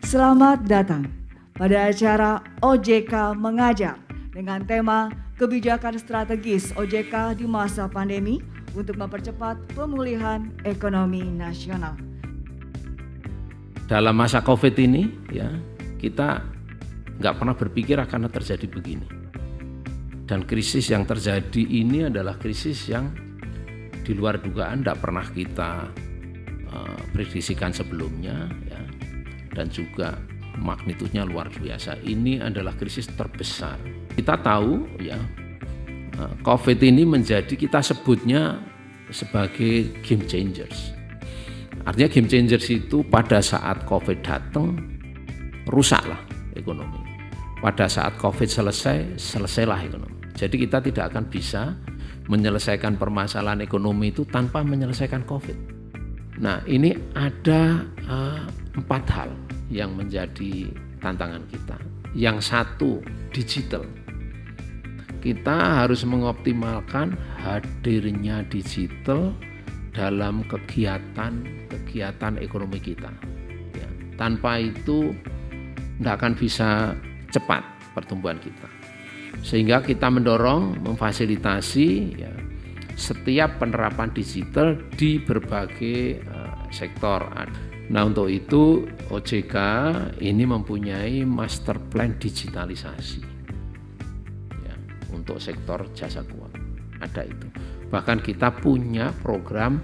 Selamat datang pada acara OJK Mengajar dengan tema Kebijakan Strategis OJK di Masa Pandemi untuk mempercepat pemulihan ekonomi nasional. Dalam masa COVID ini, ya, kita nggak pernah berpikir akan terjadi begini. Dan krisis yang terjadi ini adalah krisis yang di luar dugaan, tidak pernah kita prediksikan sebelumnya, ya, dan juga magnitudenya luar biasa. Ini adalah krisis terbesar. Kita tahu, ya, COVID ini menjadi, kita sebutnya sebagai game changers. Artinya game changers itu pada saat COVID datang, rusaklah ekonomi. Pada saat COVID selesai, selesailah ekonomi. Jadi kita tidak akan bisa menyelesaikan permasalahan ekonomi itu tanpa menyelesaikan COVID. Nah, ini ada 4 hal yang menjadi tantangan kita. Yang satu, digital. Kita harus mengoptimalkan hadirnya digital dalam kegiatan ekonomi kita. Ya, tanpa itu tidak akan bisa cepat pertumbuhan kita. Sehingga kita mendorong, memfasilitasi, ya, setiap penerapan digital di berbagai sektor. Nah, untuk itu OJK ini mempunyai master plan digitalisasi, ya, untuk sektor jasa keuangan. Ada itu. Bahkan kita punya program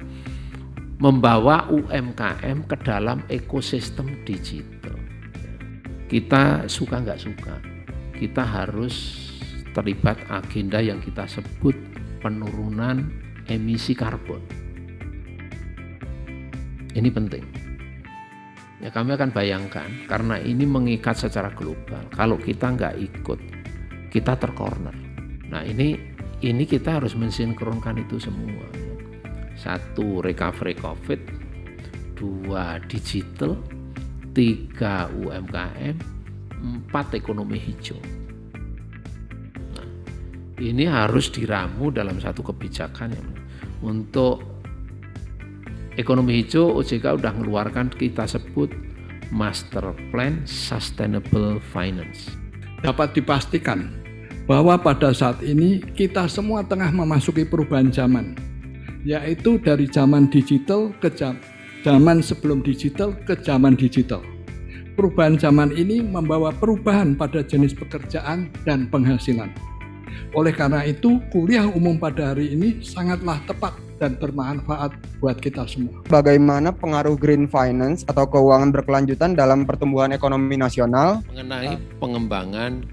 membawa UMKM ke dalam ekosistem digital. Kita suka nggak suka, kita harus terlibat agenda yang kita sebut penurunan emisi karbon. Ini penting. Ya, kami akan bayangkan, karena ini mengikat secara global. Kalau kita nggak ikut, kita tercorner. Nah, ini kita harus mensinkronkan itu semua. 1, recovery COVID, 2, digital, 3, UMKM, 4, ekonomi hijau. Ini harus diramu dalam satu kebijakan. Untuk ekonomi hijau, OJK sudah mengeluarkan, kita sebut Master Plan Sustainable Finance. Dapat dipastikan bahwa pada saat ini kita semua tengah memasuki perubahan zaman, yaitu dari zaman digital ke zaman sebelum digital ke zaman digital. Perubahan zaman ini membawa perubahan pada jenis pekerjaan dan penghasilan. Oleh karena itu, kuliah umum pada hari ini sangatlah tepat dan bermanfaat buat kita semua. Bagaimana pengaruh green finance atau keuangan berkelanjutan dalam pertumbuhan ekonomi nasional? Mengenai pengembangan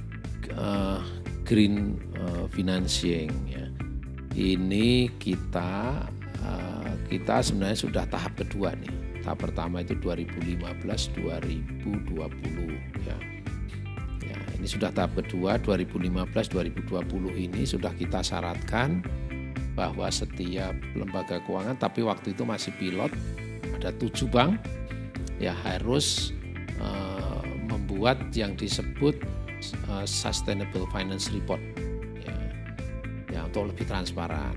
green financing, ya. Ini kita sebenarnya sudah tahap kedua nih. Tahap pertama itu 2015-2020, ya. Ini sudah tahap kedua, 2015-2020 ini sudah kita syaratkan bahwa setiap lembaga keuangan, tapi waktu itu masih pilot, ada 7 bank, ya, harus membuat yang disebut Sustainable Finance Report, ya, untuk lebih transparan.